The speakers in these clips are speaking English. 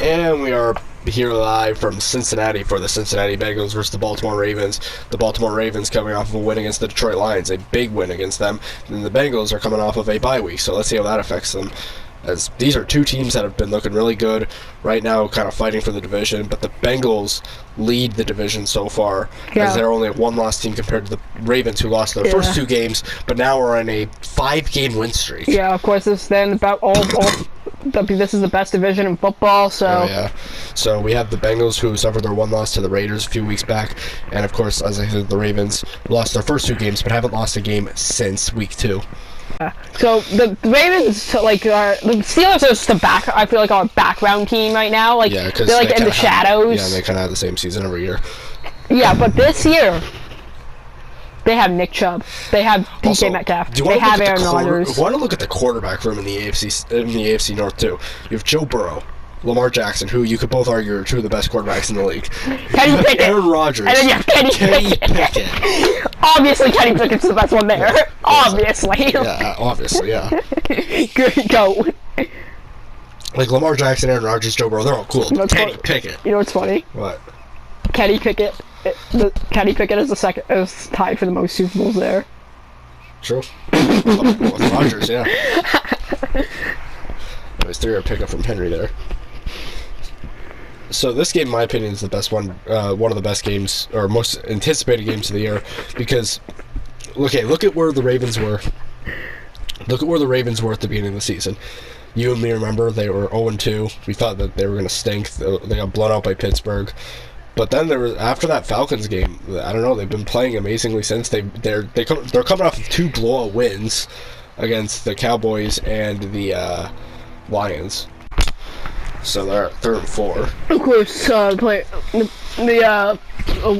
And we are here live from Cincinnati for the Cincinnati Bengals versus the Baltimore Ravens. The Baltimore Ravens coming off of a win against the Detroit Lions, a big win against them. And the Bengals are coming off of a bye week, so let's see how that affects them. As these are two teams that have been looking really good right now, kind of fighting for the division, but the Bengals lead the division so far, as they're only a one-loss team compared to the Ravens, who lost their first two games, but now we're in a 5-game win streak. Yeah, of course, this is the best division in football, so... So we have the Bengals, who suffered their one loss to the Raiders a few weeks back, and of course, as I said, the Ravens lost their first two games, but haven't lost a game since week 2. So the Ravens, the Steelers are just I feel like our background team right now. Like they're in the shadows. Yeah, they kind of have the same season every year. Yeah, but this year they have Nick Chubb, they have DK Metcalf, they have Aaron Rodgers. I want to look at the quarterback room in the AFC North too. You have Joe Burrow, Lamar Jackson, who you could both argue are two of the best quarterbacks in the league. Kenny Pickett. Aaron Rodgers. And then you have Kenny Pickett. Obviously, Kenny Pickett's the best one there. Yeah, obviously. Yeah, obviously, yeah. Good go. Like Lamar Jackson, Aaron Rodgers, Joe Burrow, they're all cool. Kenny Pickett. You know what's funny? What? Kenny Pickett. Kenny Pickett is tied for the most Super Bowls there. True. With Rodgers, yeah. It was 3-yard pickup from Henry there. So this game, in my opinion, is the best one of the best games, or most anticipated games of the year, because, look at where the Ravens were. Look at where the Ravens were at the beginning of the season. You and me remember they were 0-2. We thought that they were going to stink. They got blown out by Pittsburgh. But then after that Falcons game, I don't know, they've been playing amazingly since. They're coming off of 2 blowout wins against the Cowboys and the Lions. So they're 3-4. Of course,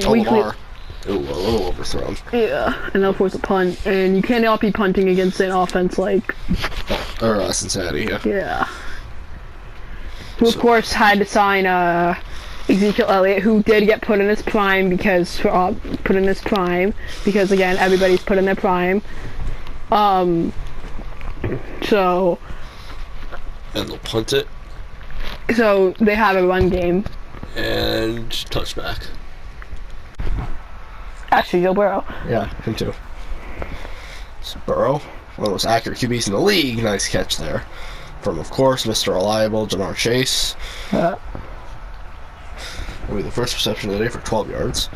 weekly. Lamar. Ooh, a little overthrown. Yeah, and of course a punt, and you cannot be punting against an offense like. Or Cincinnati, yeah. Yeah. Who of course had to sign Ezekiel Elliott, who did get put in his prime because again everybody's put in their prime. So. And they'll punt it. So they have a run game. And touchback. Actually, Joe Burrow. Yeah, him too. So Burrow, one of the most accurate QBs in the league. Nice catch there. From, of course, Mr. Reliable, Jamar Chase. That'll be the first reception of the day for 12 yards.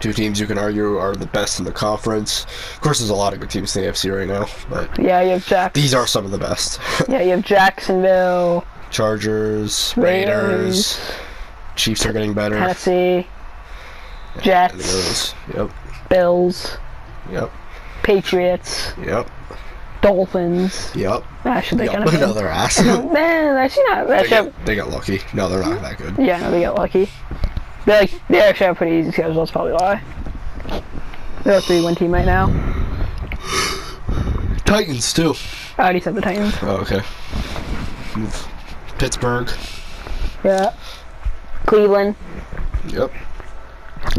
Two teams you can argue are the best in the conference. Of course, there's a lot of good teams in the AFC right now, but yeah, you have these are some of the best. Yeah, you have Jacksonville, Chargers, Raiders. Chiefs are getting better. Tennessee, Jets, Bills, Patriots, Dolphins. Actually, they kind of no, they're ass. Man, actually not. They got lucky. No, they're not that good. Yeah, no, they got lucky. They actually have a pretty easy schedule, that's probably why. They're a 3-1 team right now. Titans, too. I already said the Titans. Oh, okay. Pittsburgh. Yeah. Cleveland. Yep.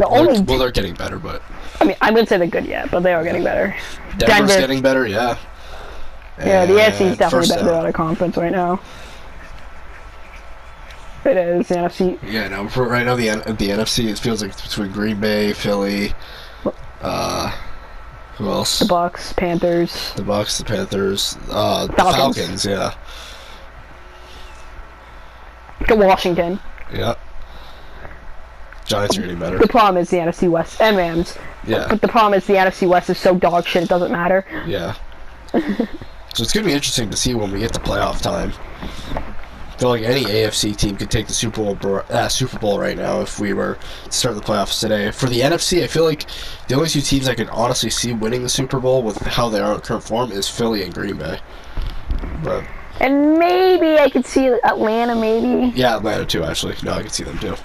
Well, they're getting better, but... I mean, I wouldn't say they're good yet, but they are getting better. Denver's getting better, yeah. Yeah, the AFC is definitely better than a conference right now. It is, the NFC. Yeah, no, for right now, the NFC, it feels like it's between Green Bay, Philly, who else? The Bucks, Panthers. The Panthers, the Falcons, yeah. Washington. Yeah. Giants are getting better. The problem is the NFC West, and Rams. Yeah. But the problem is the NFC West is so dog shit, it doesn't matter. Yeah. So it's going to be interesting to see when we get to playoff time. I feel like any AFC team could take the Super Bowl right now if we were to start the playoffs today. For the NFC, I feel like the only two teams I can honestly see winning the Super Bowl with how they are in current form is Philly and Green Bay. But and maybe I could see Atlanta, maybe. Yeah, Atlanta too, actually. No, I could see them too.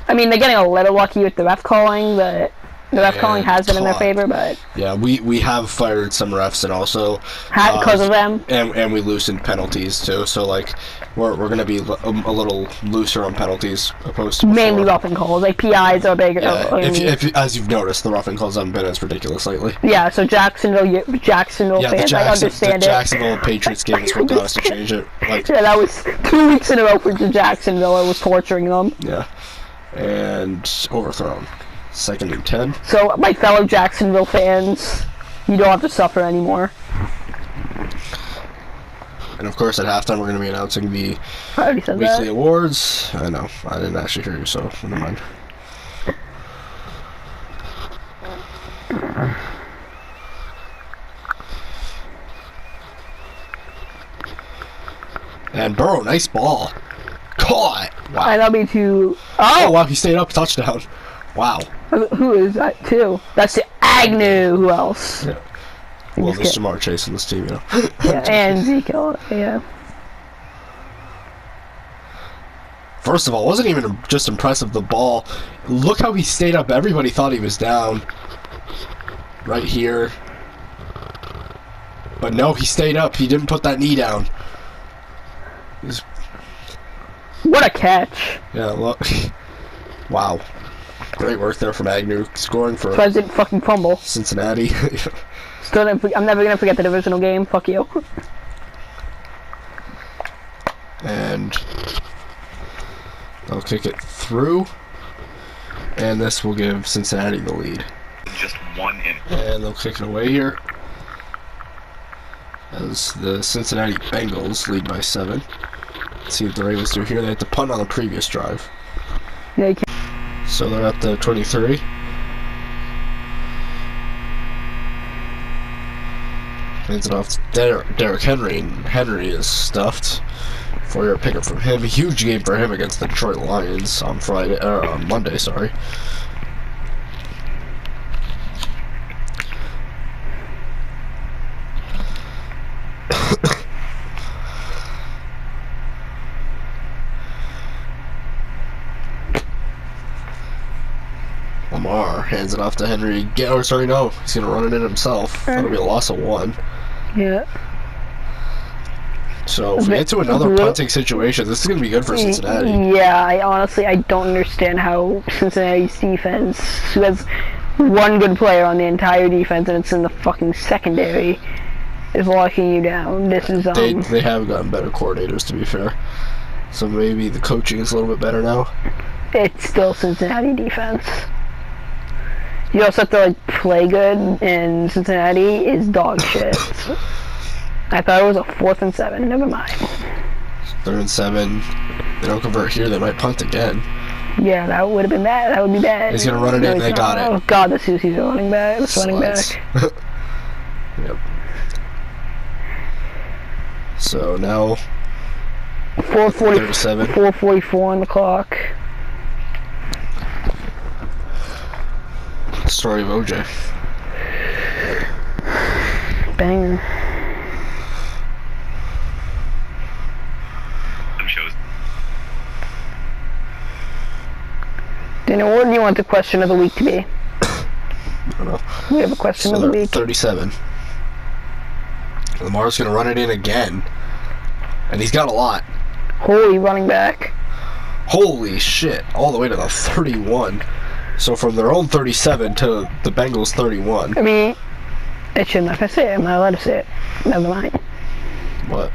I mean, they're getting a little lucky with the ref calling, but The ref calling has been in their favor, but yeah, we have fired some refs and also because of them, and we loosened penalties too. So like we're gonna be a little looser on penalties opposed to before. Mainly roughing calls, like PIs are bigger. Yeah, if as you've noticed, the roughing calls haven't been as ridiculous lately. Yeah, so Jacksonville fans, I understand the Jacksonville Patriots game is what got us to change it. Like, yeah, that was 2 weeks in a row for Jacksonville. I was torturing them. Yeah, and overthrown. 2nd and 10. So, my fellow Jacksonville fans, you don't have to suffer anymore. And of course, at halftime, we're going to be announcing the weekly awards. I know, I didn't actually hear you, so never mind. And Burrow, nice ball. Caught. Wow. I love me too. Oh, wow, he stayed up, touchdown. Wow. Who is that, too? That's the Agnew. Who else? Yeah. Well, there's Jamar Chase in this team, you know. Yeah, and Zeke, yeah. First of all, wasn't even just impressive, the ball. Look how he stayed up. Everybody thought he was down. Right here. But no, he stayed up. He didn't put that knee down. What a catch. Yeah, look. Wow. Great work there from Agnew, scoring for President fucking fumble. Cincinnati. I'm never gonna forget the divisional game. Fuck you. And they'll kick it through, and this will give Cincinnati the lead. Just one in. And they'll kick it away here, as the Cincinnati Bengals lead by 7. Let's see what the Ravens do here. They had to punt on the previous drive. Yeah, you can't. So they're at the 23. Hands it off to Derrick Henry, and Henry is stuffed. For a pickup from him. A huge game for him against the Detroit Lions on Monday, sorry. Lamar hands it off to Henry. He's gonna run it in himself. That'll be a loss of 1. Yeah. So if we get to another punting situation, this is going to be good for Cincinnati. Yeah, I don't understand how Cincinnati's defense, who has one good player on the entire defense and it's in the fucking secondary, is locking you down. This is They have gotten better coordinators, to be fair. So maybe the coaching is a little bit better now. It's still Cincinnati defense. You also have to like play good, and Cincinnati is dog shit. I thought it was a 4th and 7. Never mind. 3rd and 7. They don't convert here. They might punt again. Yeah, that would have been bad. That would be bad. He's gonna run it in. They got it. Oh God, the Susie's running back. It's running back. Yep. So now 4:44 on the clock. Story of OJ. Banger. Daniel, what do you want the question of the week to be? I don't know. We have a question of the week. 37. Lamar's going to run it in again. And he's got a lot. Holy running back. Holy shit. All the way to the 31. So from their own 37 to the Bengals 31. I mean, I shouldn't have to say it. I'm not allowed to say it. Never mind. What?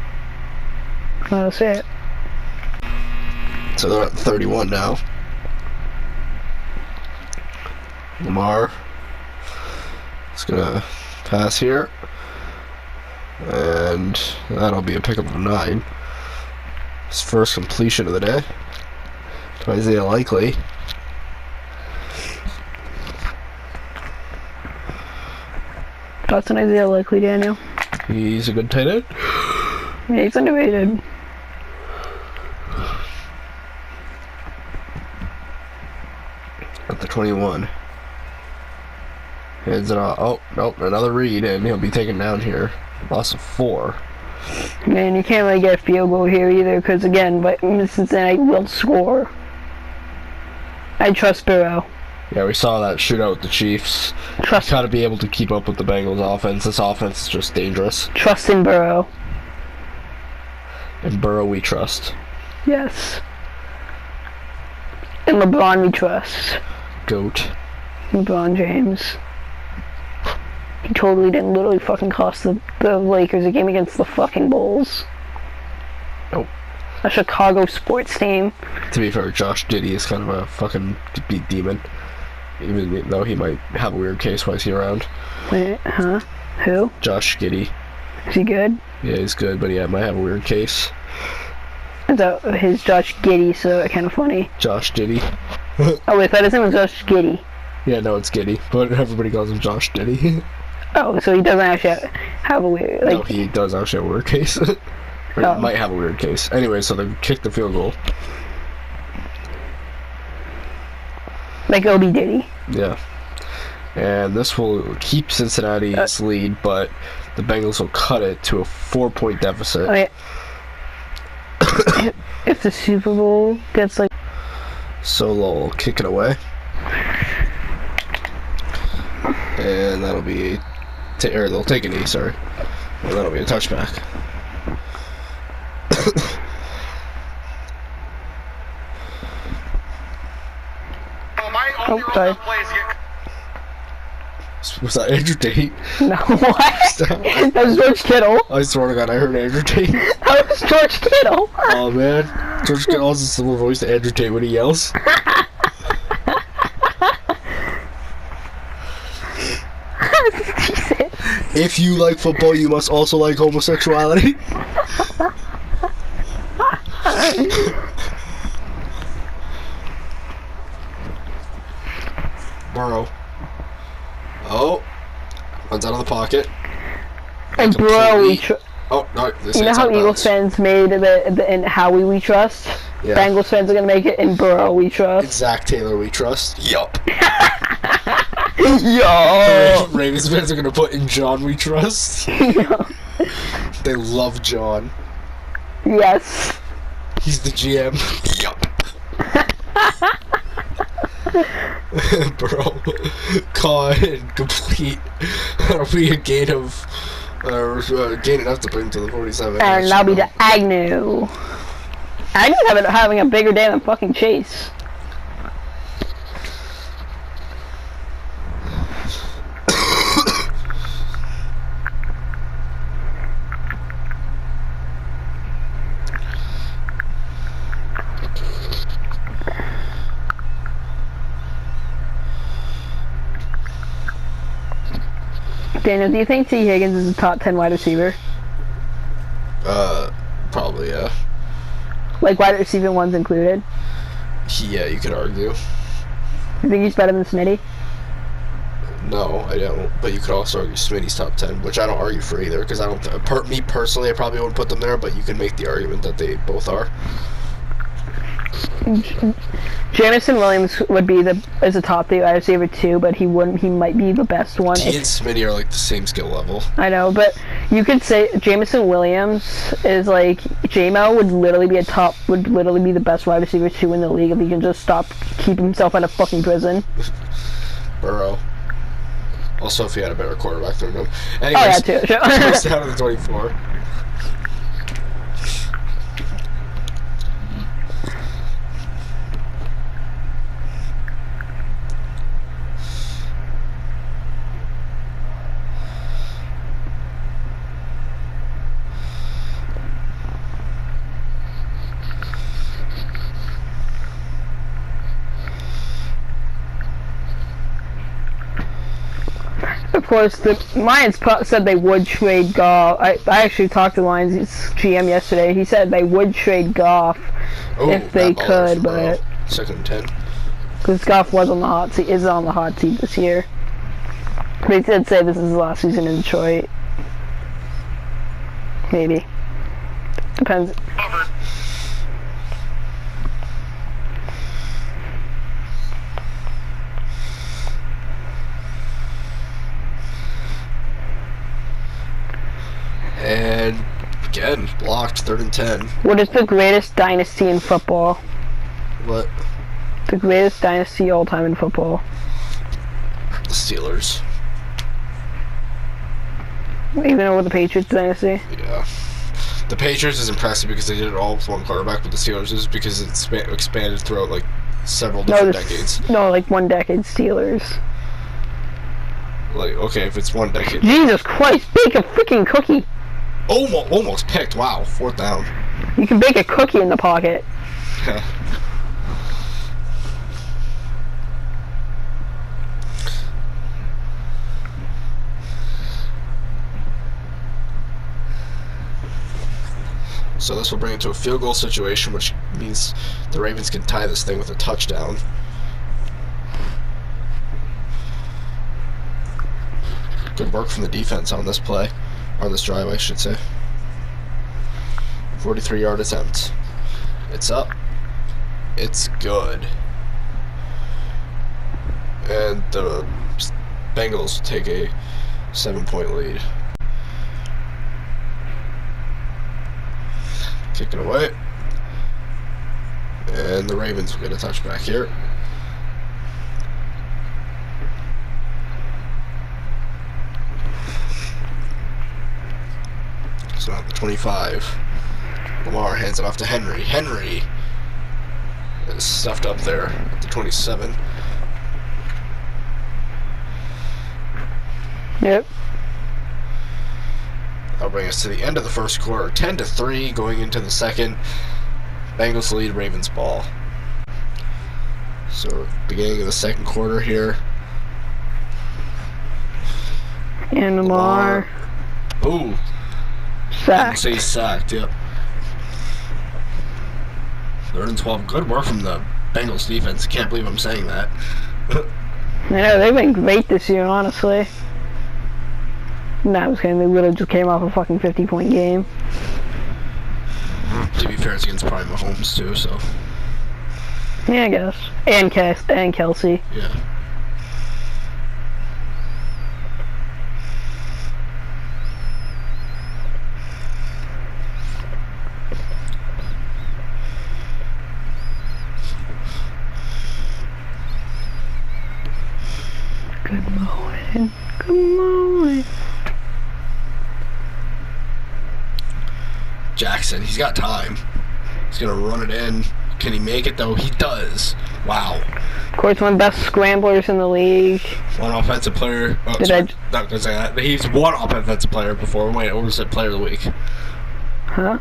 I'm not allowed to say it. So they're at 31 now. Lamar is gonna pass here, and that'll be a pickup of 9. His first completion of the day to Isaiah Likely. Thoughts on Isaiah Likely, Daniel? He's a good tight end. Yeah, he's underrated. At the 21. Hands it off. Oh, nope, another read, and he'll be taken down here. Loss of 4. Man, you can't really get a field goal here either, because again, but Cincinnati will score. I trust Burrow. Yeah, we saw that shootout with the Chiefs. Trust, Got to be able to keep up with the Bengals offense. This offense is just dangerous. trust in Burrow. And Burrow we trust. Yes. And LeBron we trust. GOAT. LeBron James. He totally didn't literally fucking cost the Lakers a game against the fucking Bulls. Nope. A Chicago sports team. To be fair, Josh Giddey is kind of a fucking beat demon. Even though he might have a weird case while he's around. Wait, huh? Who? Josh Giddey. Is he good? Yeah, he's good, but he might have a weird case. I thought his Josh Giddey, so kind of funny. Josh Giddey. Oh, wait, I thought his name was Josh Giddey. Yeah, no, it's Giddey, but everybody calls him Josh Giddey. Oh, so he doesn't actually have a weird, like... No, he does actually have a weird case. Or Oh. might have a weird case. Anyway, so they kicked the field goal. Like Obi Diddy. Yeah. And this will keep Cincinnati's lead, but the Bengals will cut it to a 4-point deficit. I mean, if the Super Bowl gets, like... Solo will kick it away. And that'll be... or they'll take an E, sorry. And that'll be a touchback. Oh, sorry. Was that Andrew Tate? No, what? That was George Kittle. I swear to God, I heard Andrew Tate. That was George Kittle. Oh man, George Kittle has a similar voice to Andrew Tate when he yells. Jesus. If you like football, you must also like homosexuality. Burrow. Oh, runs out of the pocket. And bro, we Oh no! you know how Eagles fans made the in Howie we trust? Yeah. Bengals fans are gonna make it in Burrow we trust. Zach Taylor we trust. Yup. Yo. Ravens fans are gonna put in John we trust. Yo. They love John. Yes. He's the GM. Yup. Bro, caught and complete. That'll be a gain of, gain enough to bring him to the 47. And that'll be the Agnew. Agnew's having a bigger day than fucking Chase. Daniel, do you think T. Higgins is a top 10 wide receiver? Probably, yeah. Like wide receiver ones included? Yeah, you could argue. You think he's better than Smitty? No, I don't. But you could also argue Smitty's top 10, which I don't argue for either, because I don't. Me personally, I probably wouldn't put them there, but you can make the argument that they both are. Jamison Williams would be as a top 3 wide receiver too, but he might be the best one. T and Smitty are like the same skill level. I know, but you could say Jamison Williams is like J-Mo would literally be the best wide receiver 2 in the league if he can just keep himself out of fucking prison. Burrow. Also, if he had a better quarterback than him. Anyways, oh yeah, too. Sure. First down of the 24. Of course, the Lions said they would trade Goff. I actually talked to the Lions GM yesterday. He said they would trade Goff if they could, but second and 10. Because Goff was on the hot seat, is on the hot seat this year. They did say this is his last season in Detroit. Maybe. Depends. And again, blocked, 3rd and 10. What is the greatest dynasty in football? What? The greatest dynasty all time in football. The Steelers. Even over the Patriots dynasty. Yeah. The Patriots is impressive because they did it all with one quarterback, but the Steelers is because it's expanded throughout like several different decades. No, like 1 decade Steelers. Like, okay, if it's 1 decade. Jesus Christ, bake a freaking cookie. Almost picked. Wow, 4th down. You can bake a cookie in the pocket. So this will bring it to a field goal situation, which means the Ravens can tie this thing with a touchdown. Good work from the defense on this play, or this drive, I should say. 43-yard attempt. It's up. It's good. And the Bengals take a 7-point lead. Kick it away. And the Ravens will get a touchback here. So at the 25. Lamar hands it off to Henry. Henry is stuffed up there at the 27. Yep. That'll bring us to the end of the first quarter. 10-3 going into the second. Bengals lead, Ravens ball. So beginning of the second quarter here. And Lamar. Ooh. Sacked. Say sacked, yep. 3rd and 12. Good work from the Bengals defense. Can't believe I'm saying that. I know, they've been great this year, honestly. Nah, I was kidding. They literally just came off a fucking 50-point game. To be fair, it's against probably Mahomes too, so. Yeah, I guess. And Kelsey. Yeah. Good morning. Good morning. Jackson, he's got time. He's gonna run it in. Can he make it though? He does. Wow. Of course, one of the best scramblers in the league. One offensive player. Oh, sorry, not gonna say that. He's one offensive player before. Wait, I almost said player of the week. Huh?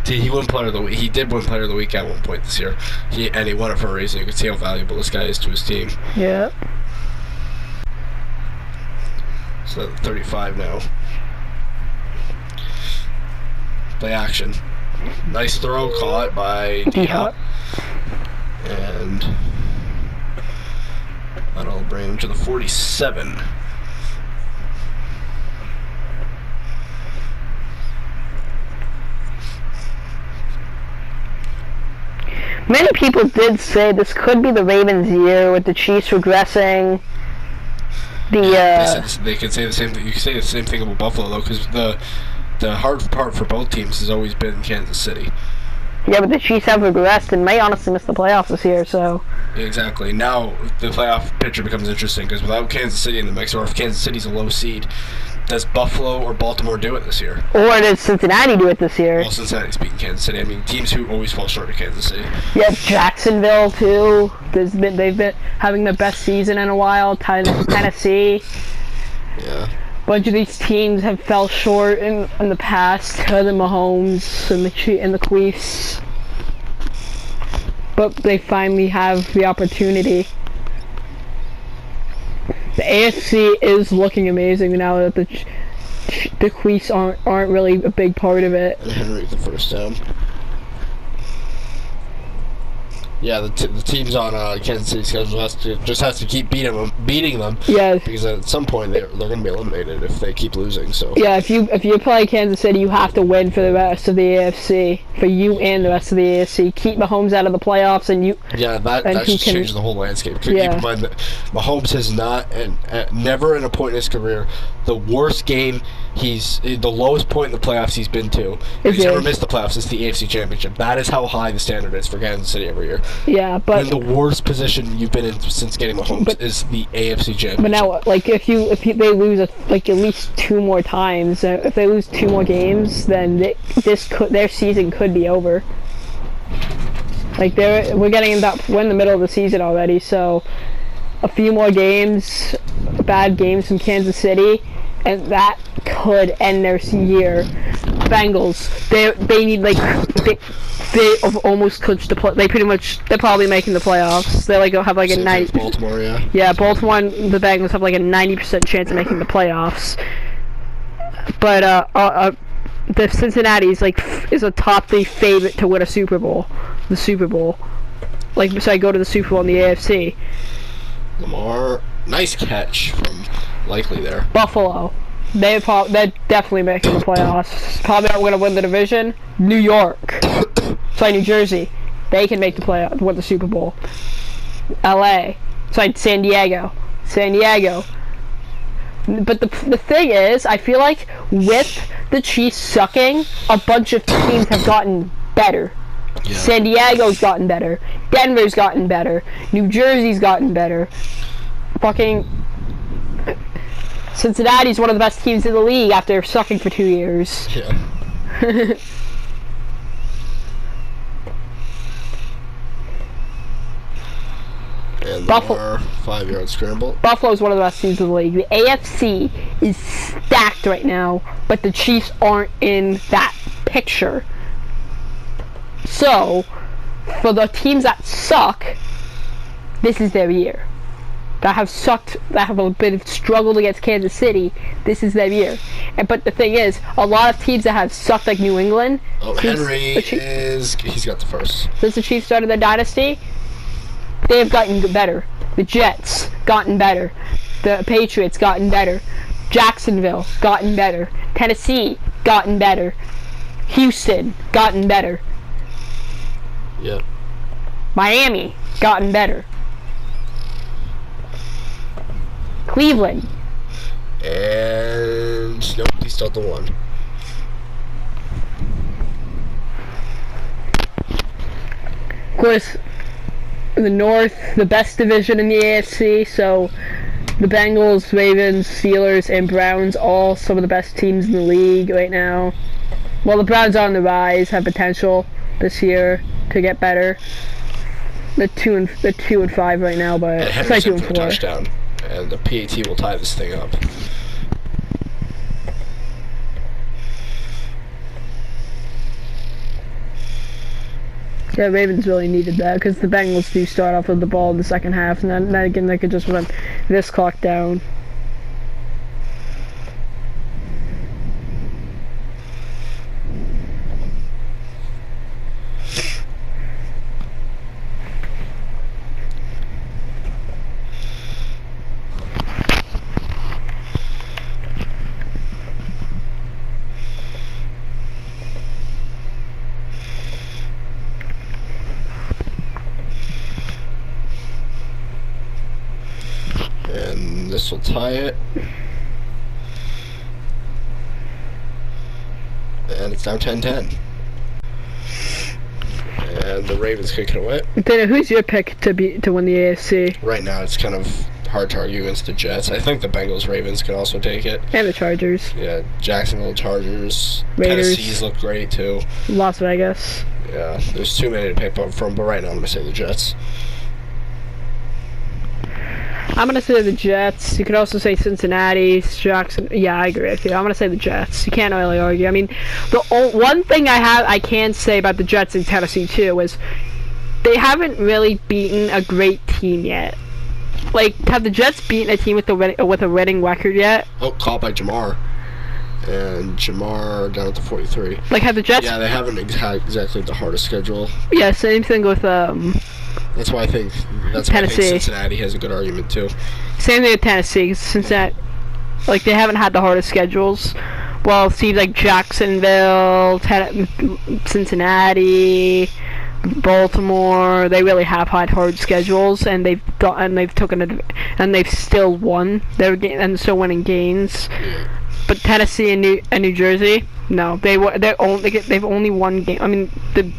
He won player of the week. He did win player of the week at one point this year. He won it for a reason. You can see how valuable this guy is to his team. Yeah. So 35 now. Play action. Nice throw caught by D-Hop. And that'll bring him to the 47. Many people did say this could be the Ravens' year with the Chiefs regressing. They could say the same thing. You can say the same thing about Buffalo though, because the hard part for both teams has always been Kansas City. Yeah, but the Chiefs have regressed and may honestly miss the playoffs this year, so. Exactly. Now the playoff picture becomes interesting because without Kansas City in the mix, or if Kansas City's a low seed, does Buffalo or Baltimore do it this year? Or does Cincinnati do it this year? Well, Cincinnati's beating Kansas City. I mean, teams who always fall short of Kansas City. Yeah, Jacksonville too. They've been having the best season in a while. Tennessee. Yeah. Bunch of these teams have fell short in the past. The Mahomes and the Chiefs, but they finally have the opportunity. The AFC is looking amazing now that the Chiefs aren't really a big part of it. And Henry the first down. Yeah, the teams on Kansas City's schedule has to keep beating them. Yeah. Because at some point they're going to be eliminated if they keep losing. So. Yeah, if you play Kansas City, you have to win for the rest of the AFC, for you and the rest of the AFC. Keep Mahomes out of the playoffs, and you. Yeah, that just changes the whole landscape. Yeah. Keep in mind that Mahomes has never in a point in his career, the worst game the lowest point in the playoffs he's been to. He's never missed the playoffs. It's the AFC Championship. That is how high the standard is for Kansas City every year. Yeah, I but mean, the worst position you've been in since getting Mahomes is the AFC Championship. but now, like, if they lose like at least 2 more times, if they lose 2 more games, then their season could be over. Like we're in the middle of the season already, so a few more games, bad games from Kansas City, and that could end their year. Bengals, they need they have almost clinched the play. They're probably making the playoffs. They have a 90. Baltimore, yeah. Yeah, Baltimore and the Bengals have like a 90% chance of making the playoffs. But the Cincinnati's is a top 3 favorite to win a Super Bowl. The Super Bowl, go to the Super Bowl in the AFC. Lamar, nice catch from Likely there. Buffalo, they're definitely making the playoffs. Probably not going to win the division. New York, New Jersey, they can make the playoffs, win the Super Bowl. LA, San Diego. But the thing is, I feel like with the Chiefs sucking, a bunch of teams have gotten better. Yeah. San Diego's gotten better. Denver's gotten better. New Jersey's gotten better. Fucking Cincinnati's one of the best teams in the league after sucking for 2 years. Yeah. And Buffalo 5-yard scramble. Buffalo's one of the best teams in the league. The AFC is stacked right now, but the Chiefs aren't in that picture. So, for the teams that suck, this is their year. That have a bit of struggled against Kansas City, this is their year. But the thing is, a lot of teams that have sucked like New England. Oh, he's got the first. Since the Chiefs started their dynasty, they have gotten better. The Jets, gotten better. The Patriots, gotten better. Jacksonville, gotten better. Tennessee, gotten better. Houston, gotten better. Yep. Miami, gotten better. Cleveland. And nope, he's still the one. Of course, the North, the best division in the AFC, so the Bengals, Ravens, Steelers, and Browns, all some of the best teams in the league right now. Well, the Browns are on the rise, have potential this year to get better. They're 2 and 5 right now, but it's like 2 and 4. Touchdown, and the PAT will tie this thing up. Yeah, Ravens really needed that because the Bengals do start off with the ball in the second half, and then again they could just run this clock down. And this will tie it. And it's now 10-10. And the Ravens kick it away. Dana, who's your pick to win the AFC? Right now, it's kind of hard to argue against the Jets. I think the Bengals, Ravens can also take it. And the Chargers. Yeah, Jacksonville Chargers. Raiders. Tennessee's look great too. Las Vegas. Yeah, there's too many to pick up from, but right now I'm gonna say the Jets. I'm going to say the Jets. You could also say Cincinnati, Jackson. Yeah, I agree with you. I'm going to say the Jets. You can't really argue. I mean, the one thing I can say about the Jets in Tennessee, too, is they haven't really beaten a great team yet. Like, have the Jets beaten a team with a winning record yet? Oh, caught by Jamar. And Jamar down at the 43. Like, have the Jets... Yeah, they haven't had exactly the hardest schedule. Yeah, same thing with, That's why I think Cincinnati has a good argument too. Same thing with Tennessee. Cincinnati, like they haven't had the hardest schedules. Well, it seems like Jacksonville, Cincinnati, Baltimore. They really have had hard schedules, and they've still won their game and still winning games. Yeah. But Tennessee and New Jersey, no, they've only won game. I mean, the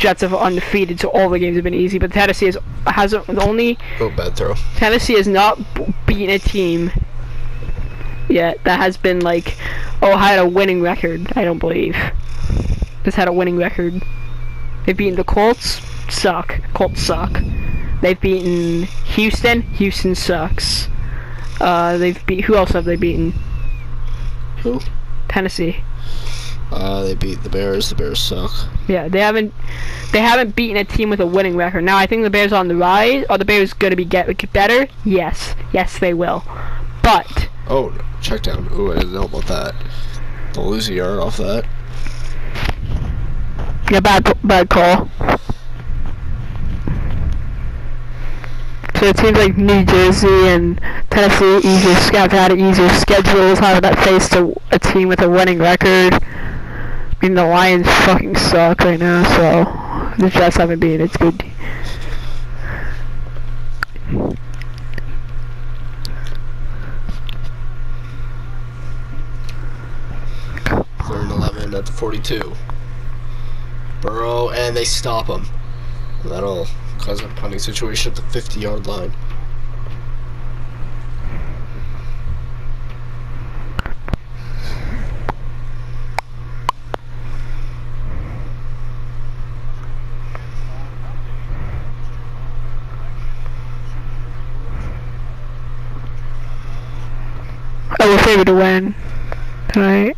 Jets are undefeated, so all the games have been easy. But Tennessee hasn't only. Oh, bad throw. Tennessee has not beaten a team yet that has been like, oh, had a winning record. I don't believe. Just had a winning record. They've beaten the Colts. Suck. Colts suck. They've beaten Houston. Houston sucks. Who else have they beaten? Who? Tennessee. They beat the Bears. The Bears suck. Yeah, they haven't beaten a team with a winning record. Now I think the Bears are on the rise. Are the Bears going to get better? Yes. Yes, they will. But oh, check down. Ooh, I didn't know about that. They'll lose a yard off that. Yeah, bad call. So it seems like New Jersey and Tennessee have had easier schedules. How did that face to a team with a winning record? I mean, the Lions fucking suck right now, so the Jets haven't been. It's good. Third and 11 at the 42. Burrow, and they stop him. That'll cause a punting situation at the 50-yard line. We're favored to win tonight.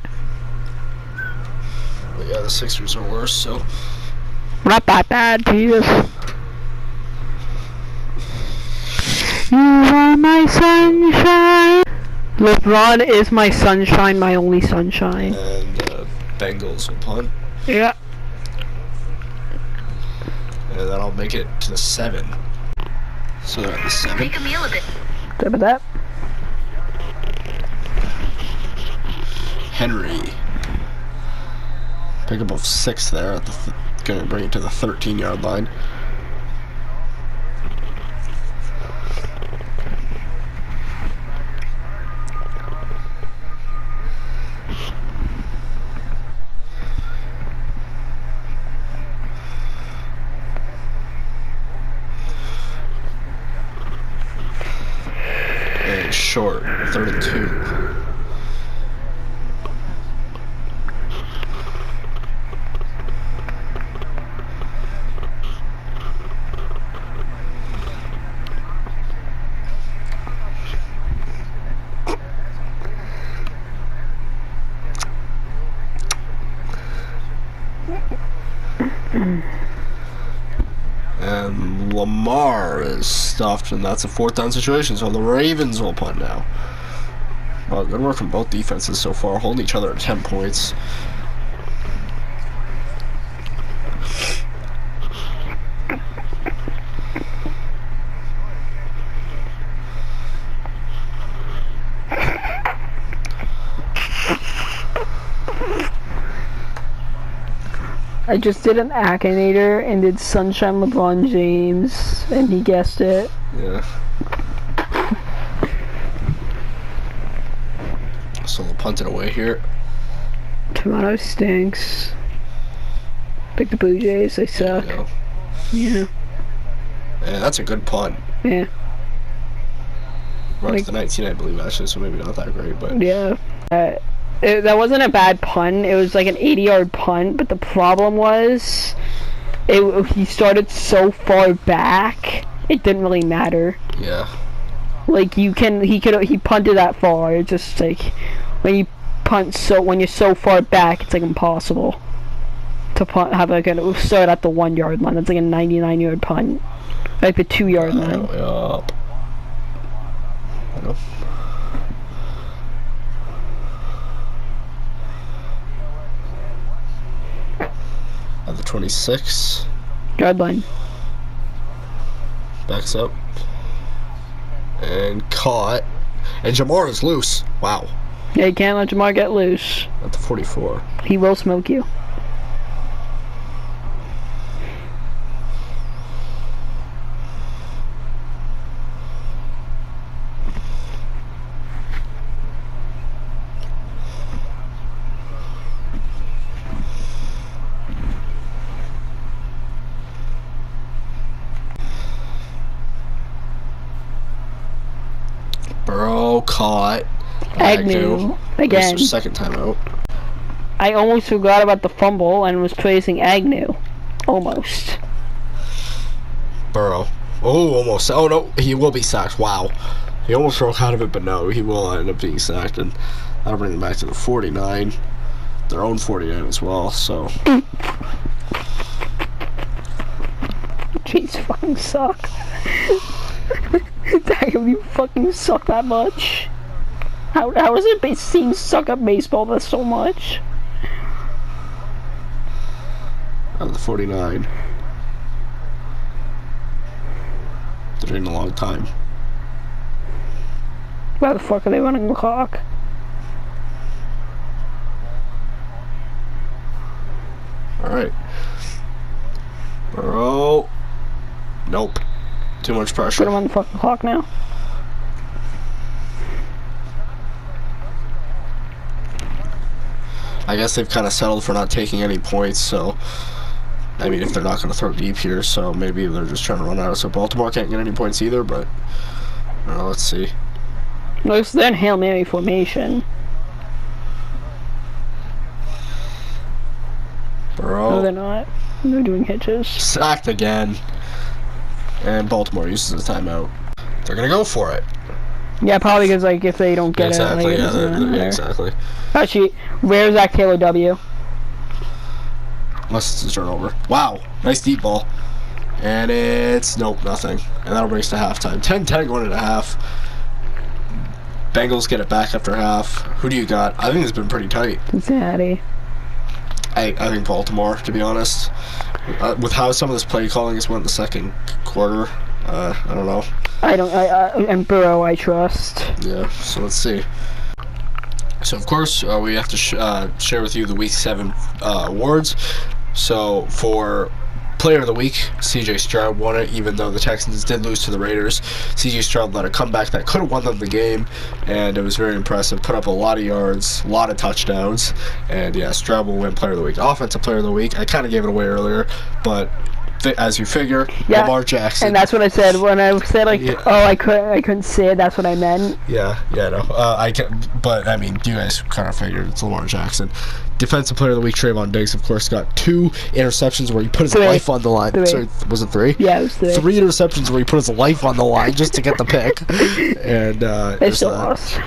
But yeah, the Sixers are worse, so. We're not that bad, Jesus. You are my sunshine. LeBron is my sunshine, my only sunshine. And Bengals will punt. Yeah. And that'll make it to the 7. So they're at the 7. Make a meal of it. Step of that. Henry. Pick up of 6 there at the gonna bring it to the 13-yard line. And short, 3rd and 2. And Lamar is stuffed, and that's a 4th down situation, so the Ravens will punt now. Well, good work from both defenses so far, holding each other at 10 points. I just did an Akinator and did Sunshine LeBron James, and he guessed it. Yeah. So they'll punt it away here. Toronto stinks. Pick the Blue Jays, they suck. Yeah. Yeah, that's a good punt. Yeah. Runs the 19, I believe, actually, so maybe not that great, but. Yeah. That wasn't a bad punt. It was like an 80-yard punt, but the problem was, he started so far back, it didn't really matter. Yeah. Like he punted that far. It's just like when you're so far back, it's like impossible to punt. Start at the 1-yard line. That's like a 99-yard punt, like the 2-yard line. Yup. I know. At the 26. Yard line. Backs up. And caught. And Jamar is loose. Wow. Yeah, you can't let Jamar get loose. At the 44. He will smoke you. caught Agnew again. It's their second time out. I almost forgot about the fumble and was praising Agnew. Almost. Burrow. Oh, almost. Oh, no. He will be sacked. Wow. He almost broke out of it, but no. He will end up being sacked, and that'll bring them back to the 49. Their own 49 as well, so. Jeez, fucking suck. Damn, you fucking suck that much. How is it seeing suck at baseball that so much? Out of the 49. They're taking a long time. Why the fuck are they running the clock? Alright. Burrow. Nope. Too much pressure. Put him on the fucking clock now. I guess they've kind of settled for not taking any points, so I mean, if they're not going to throw deep here, so maybe they're just trying to run out. So Baltimore can't get any points either, but I don't know, let's see. No, it's then Hail Mary formation. Burrow. No, they're not. They're doing hitches. Sacked again. And Baltimore uses a timeout. They're going to go for it. Yeah, probably because, like, if they don't get Exactly, it, like, yeah, exactly. Actually, where's Zach Taylor W? Unless it's a turnover. Wow, nice deep ball. And it's, nope, nothing. And that'll bring us to halftime. 10-10 going into half. Bengals get it back after half. Who do you got? I think it's been pretty tight. Cincinnati. I think Baltimore, to be honest. With how some of this play calling has went in the second quarter, I don't know. And Burrow, I trust. Yeah, so let's see. So, of course, we have to share with you the Week 7 awards. So, for Player of the Week, CJ Stroud won it, even though the Texans did lose to the Raiders. CJ Stroud led a comeback that could have won them the game, and it was very impressive. Put up a lot of yards, a lot of touchdowns, and yeah, Stroud will win Player of the Week. Offensive Player of the Week, I kind of gave it away earlier, but as you figure, yeah, Lamar Jackson. And that's what I said when I said, like, yeah. Oh, I couldn't say it. That's what I meant. Yeah, no. But I mean, you guys kind of figured it's Lamar Jackson. Defensive Player of the Week, Trayvon Diggs, of course, got 2 interceptions where he put his life on the line. 3. Sorry, was it 3? Yeah, it was 3. 3 interceptions where he put his life on the line just to get the pick. And they still lost.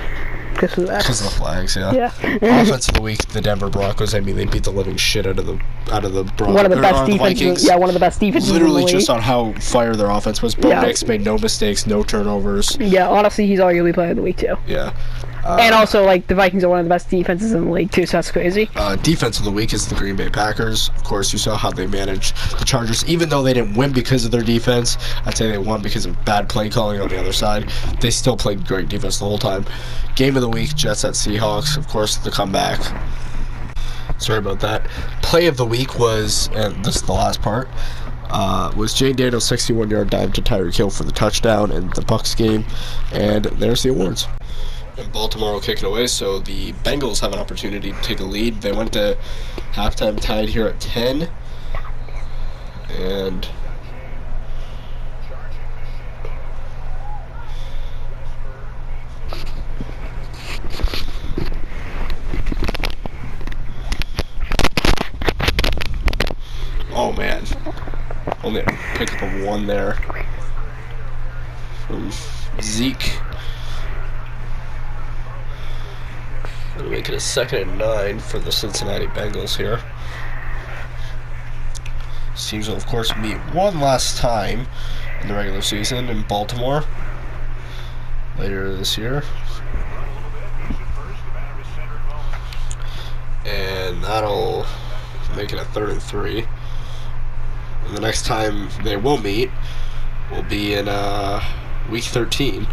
Because of the flags, yeah. Offense of the week, the Denver Broncos. I mean, they beat the living shit out of the Broncos. One of the best defenses. Yeah, one of the best defenses. Literally, in the just on how fire their offense was. Bo Nix made no mistakes, no turnovers. Yeah, honestly, he's arguably Player of the Week too. Yeah. And also, like, the Vikings are one of the best defenses in the league too, so that's crazy. Defense of the week is the Green Bay Packers. Of course, you saw how they managed the Chargers. Even though they didn't win because of their defense, I'd say they won because of bad play calling on the other side. They still played great defense the whole time. Game of the week, Jets at Seahawks. Of course, the comeback. Sorry about that. Play of the week was, and this is the last part, was Jane Daniels' 61-yard dive to Tyreek Hill for the touchdown in the Bucs game. And there's the awards. And Baltimore will kick it away, so the Bengals have an opportunity to take a lead. They went to halftime tied here at 10. And oh man, only pick up a 1 there from Zeke. We'll make it a 2nd and 9 for the Cincinnati Bengals here. These teams will, of course, meet one last time in the regular season in Baltimore later this year. And that'll make it a 3rd and 3. And the next time they will meet will be in Week 13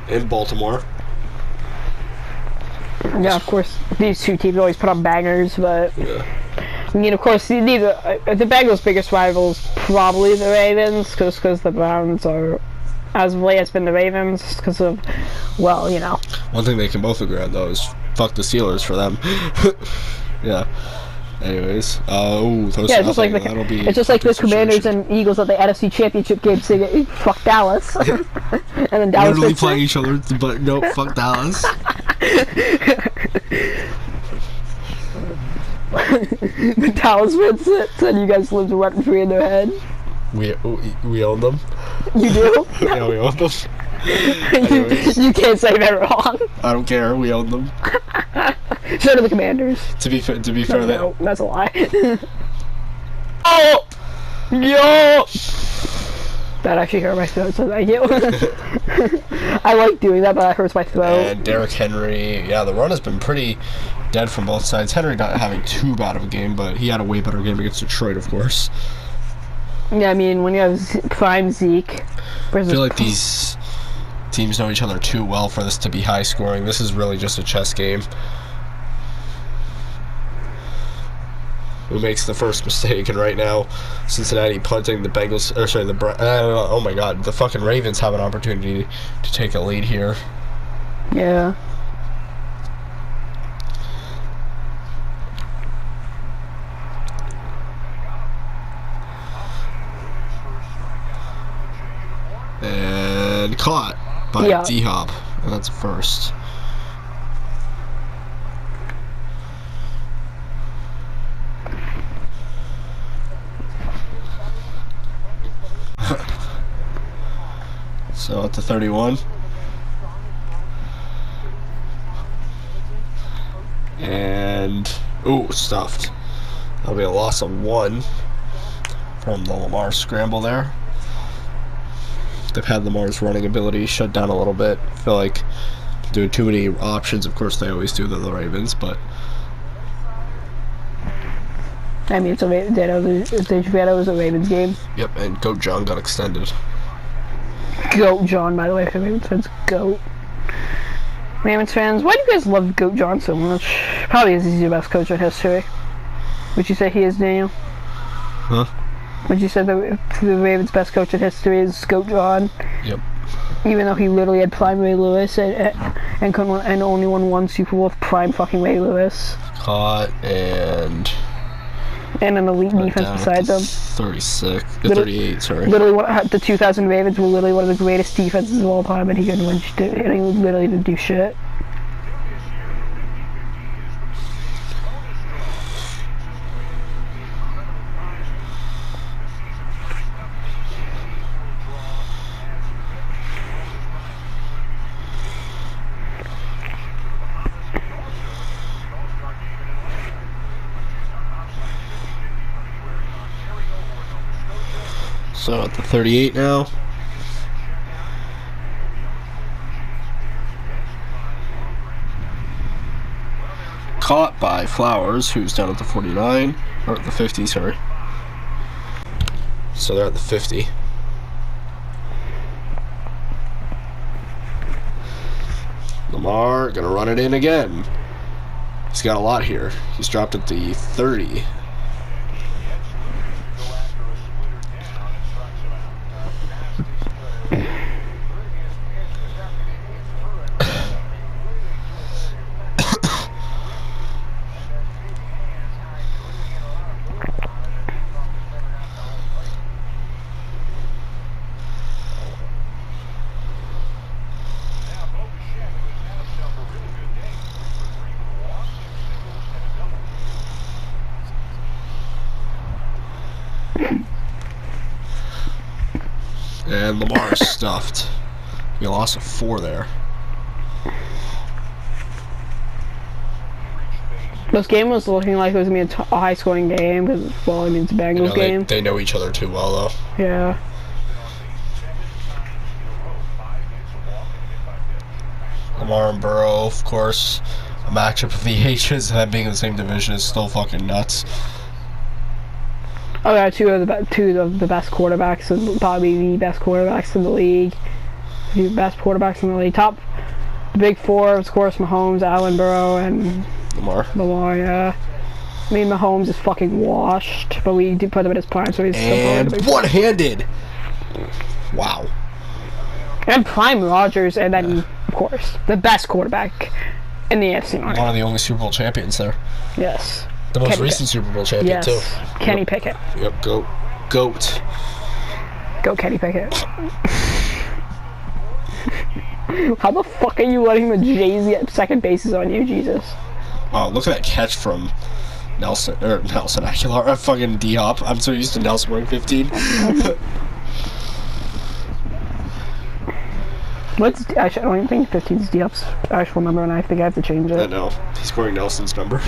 in Baltimore. Yeah, of course, these two teams always put on bangers, but yeah. I mean, of course, the Bengals' biggest rivals probably the Ravens, because the Browns are, as of late, it's been the Ravens, because of, well, you know. One thing they can both agree on, though, is fuck the Steelers for them. Yeah. Anyways, those Yeah, it's just like that'll be it's just like the perfect Commanders situation. and Eagles at the NFC Championship game singing "Fuck Dallas," and then Dallas Literally wins playing it. each other, but no, fuck Dallas. The Dallas wins it, so you guys live rent free in their head. We own them. You do? Yeah, we own them. you, Anyways, you can't say that wrong. I don't care. We own them. So do the Commanders. To be fair, No, that's a lie. Oh! Yo! That actually hurt my throat, so thank you. I like doing that, but that hurts my throat. And Derrick Henry, yeah, the run has been pretty dead from both sides. Henry not having too bad of a game, but he had a way better game against Detroit, of course. Yeah, I mean, when you have prime Zeke versus... I feel like these teams know each other too well for this to be high scoring. This is really just a chess game. Who makes the first mistake? And right now, Cincinnati punting, the Bengals, or sorry, oh my god, the fucking Ravens have an opportunity to take a lead here. Yeah. And caught by Yeah. D-Hop, and that's a first. So at the 31. And, ooh, stuffed. That'll be a loss of 1 from the Lamar scramble there. They've had Lamar's running ability shut down a little bit. I feel like doing too many options. Of course, they always do, the Ravens, but I mean, it's a it was a Ravens game. yep. And Goat John got extended. Goat John, by the way, for Ravens fans. Goat. Ravens fans, why do you guys love Goat John so much? Probably because he's your best coach in history. Would you say he is, Daniel? Huh? Would you say the Ravens' best coach in history is Goat John? Yep. Even though he literally had prime Ray Lewis and only won 1 Super Bowl with prime fucking Ray Lewis. Caught and And an elite defense down beside at the them. 36, the Literally- 38. Sorry. Literally, the 2000 Ravens were literally one of the greatest defenses of all time, and he couldn't win shit. And he literally didn't do shit. So at the 38 now. Caught by Flowers, who's down at the 49, or at the 50, sorry. So they're at the 50. Lamar gonna run it in again. He's got a lot here. He's dropped at the 30. And Lamar stuffed. We lost a 4 there. This game was looking like it was going to be a high-scoring game, because, well, I mean, it's a Bengals game. They know each other too well, though. Yeah. Lamar and Burrow, of course. A matchup of the H's and them being in the same division is still fucking nuts. Oh yeah, two of the best quarterbacks, and probably the best quarterbacks in the league. The best quarterbacks in the league. Top, the big four, of course, Mahomes, Allen, Burrow, and Lamar. Yeah. I mean, Mahomes is fucking washed, but we did put him in his prime, so he's And still one-handed. Wow. And prime Rodgers, and then of course the best quarterback in the AFC North. One of the only Super Bowl champions there. Yes. The most Kenny recent Super Bowl champion, Yes. too. Kenny Yep. Pickett. Yep, GOAT. Go Kenny Pickett. How the fuck are you letting the Jay-Z at second bases on you, Jesus? Oh, look at that catch from Nelson Aguilar. Fucking D-Hop. I'm so used to Nelson wearing 15. Actually, I don't even think 15 is D-Up's actual number, and I think I have to change I it. know. He's wearing Nelson's number.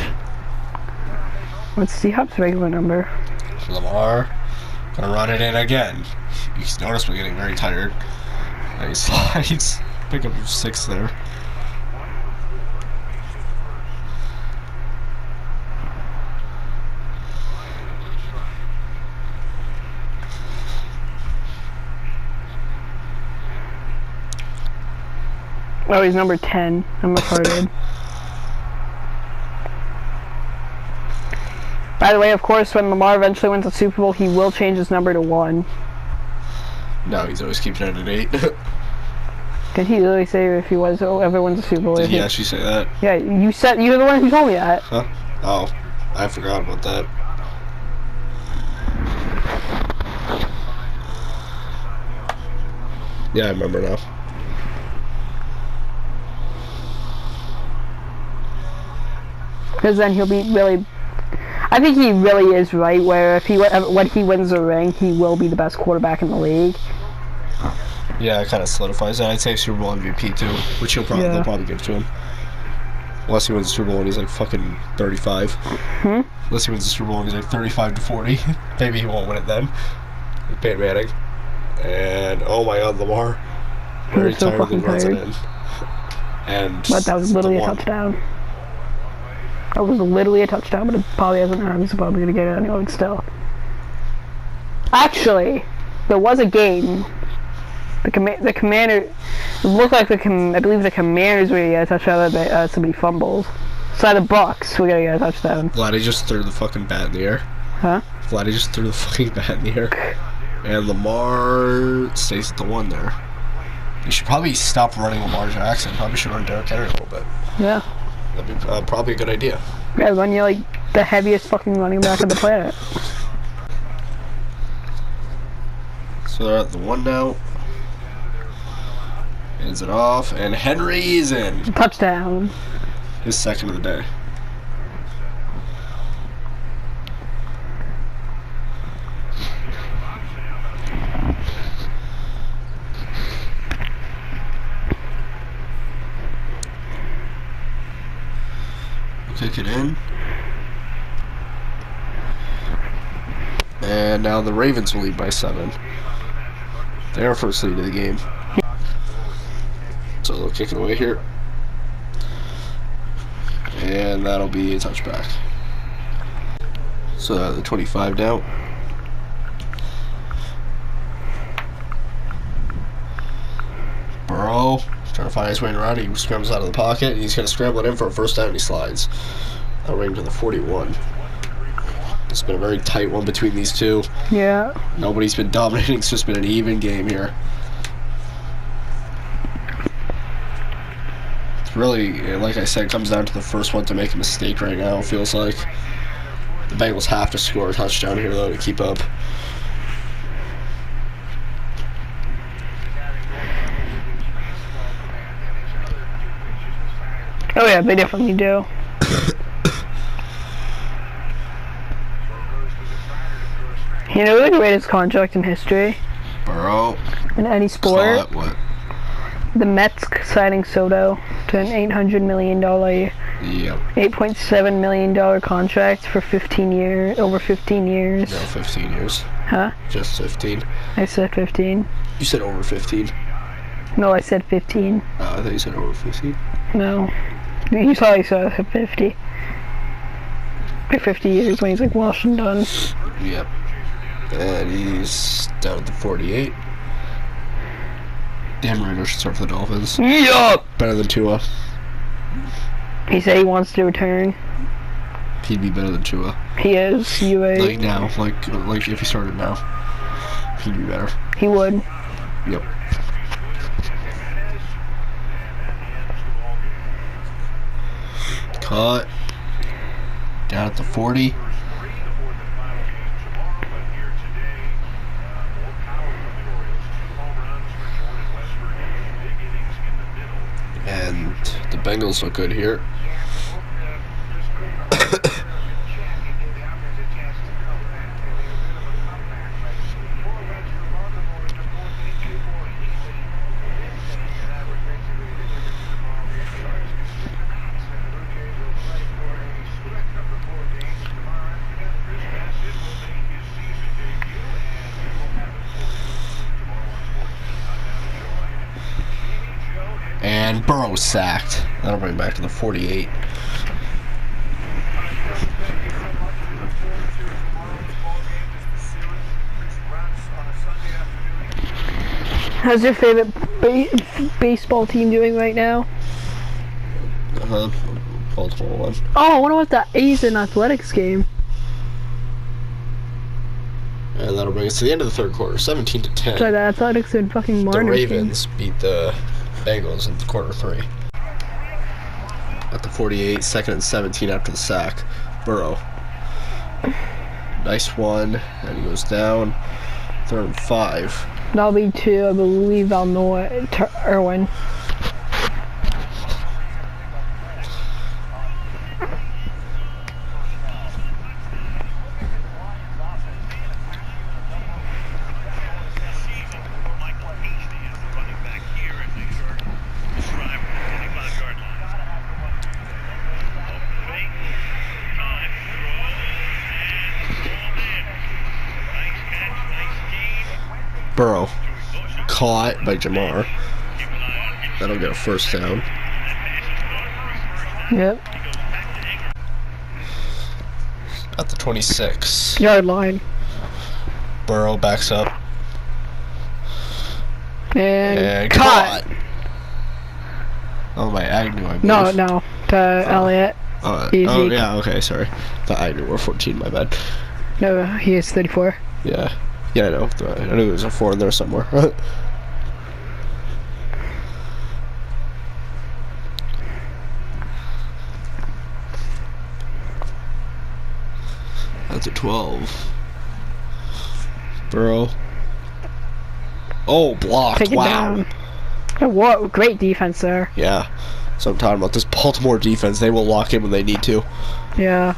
What's D-Up's regular number? Lamar. Gonna run it in again. You can notice we're getting very tired. And he slides. Pick up 6 there. Oh, he's number 10. I'm retarded. By the way, of course, when Lamar eventually wins the Super Bowl, he will change his number to 1. No, he's always keeping it at 8. Did he really say if he ever wins the Super Bowl? Did he actually say that? Yeah, you're the one who told me that. Huh? Oh, I forgot about that. Yeah, I remember now. Because then he'll be really... I think he really is right, where if when he wins the ring, he will be the best quarterback in the league. Yeah, it kind of solidifies that. I'd say Super Bowl MVP too, which they'll probably give to him. Unless he wins the Super Bowl and he's like fucking 35. Unless he wins the Super Bowl and he's like 35 to 40. Maybe he won't win it then. Peyton Manning. And oh my god, Lamar. Very so tired fucking runs it tired. in. And But that was literally a touchdown. That was literally a touchdown, but it probably hasn't hurt. He's probably going to get it anyway, but still. Actually, there was a game. The commander... It looked like I believe the Commanders were going to get a touchdown, but somebody fumbled. So the Bucks were going to get a touchdown. Vladdy just threw the fucking bat in the air. Huh? Vladdy just threw the fucking bat in the air. And Lamar stays at the 1 there. You should probably stop running Lamar Jackson. Probably should run Derrick Henry a little bit. Yeah. That'd be probably a good idea. Yeah, run you like the heaviest fucking running back on the planet. So they're at the 1 now. Hands it off, and Henry is in. Touchdown. His second of the day. Kick it in. And now the Ravens will lead by 7. Their first lead of the game. So they'll kick it away here. And that'll be a touchback. So the 25 now. Burrow trying to find his way around. He scrambles out of the pocket. And he's going to scramble it in for a first down. And he slides. That'll bring him to the 41. It's been a very tight one between these two. Yeah. Nobody's been dominating. It's just been an even game here. It's really, like I said, it comes down to the first one to make a mistake right now, it feels like. The Bengals have to score a touchdown here, though, to keep up. Oh yeah, they definitely do. You know the greatest contract in history? Burrow. In any sport? Saw it, what? The Mets signing Soto to an $800 million, Yep. $8.7 million contract for 15 years, over 15 years. No, 15 years. Huh? Just 15. I said 15. You said over 15. No, I said 15. I thought you said over 15. No. You probably said 50. By 50 years when he's like washed and done. Yep. And he's down at the 48. Damn Raiders should start for the Dolphins. Yup! Better than Tua. He said he wants to return. He'd be better than Tua. He is. Like now. Like if he started now. He'd be better. He would. Yep. Caught. Down at the 40. And the Bengals look good here. And Burrow sacked. That'll bring him back to the 48. How's your favorite baseball team doing right now? Baltimore won. Oh, I wonder what the A's and Athletics game. And that'll bring us to the end of the third quarter, 17-10. Sorry, the Athletics and fucking The Marner Ravens beat the Bengals in quarter 3. At the 48, 2nd and 17 after the sack. Burrow. Nice one, and he goes down. 3rd and 5. That'll be to, I believe, Irwin. Burrow caught by Jamar. That'll get a first down. Yep. At the 26. Yard line. Burrow backs up. And caught. Oh, by Agnew, I believe. No. To Elliott. Oh, yeah, okay, sorry. The Agnew were 14, my bad. No, he is 34. Yeah. Yeah, I know. I knew there was a 4 in there somewhere. That's a 12. Burrow. Oh, blocked. Take it down. Oh, what great defense there. Yeah. So I'm talking about this Baltimore defense. They will lock in when they need to. Yeah.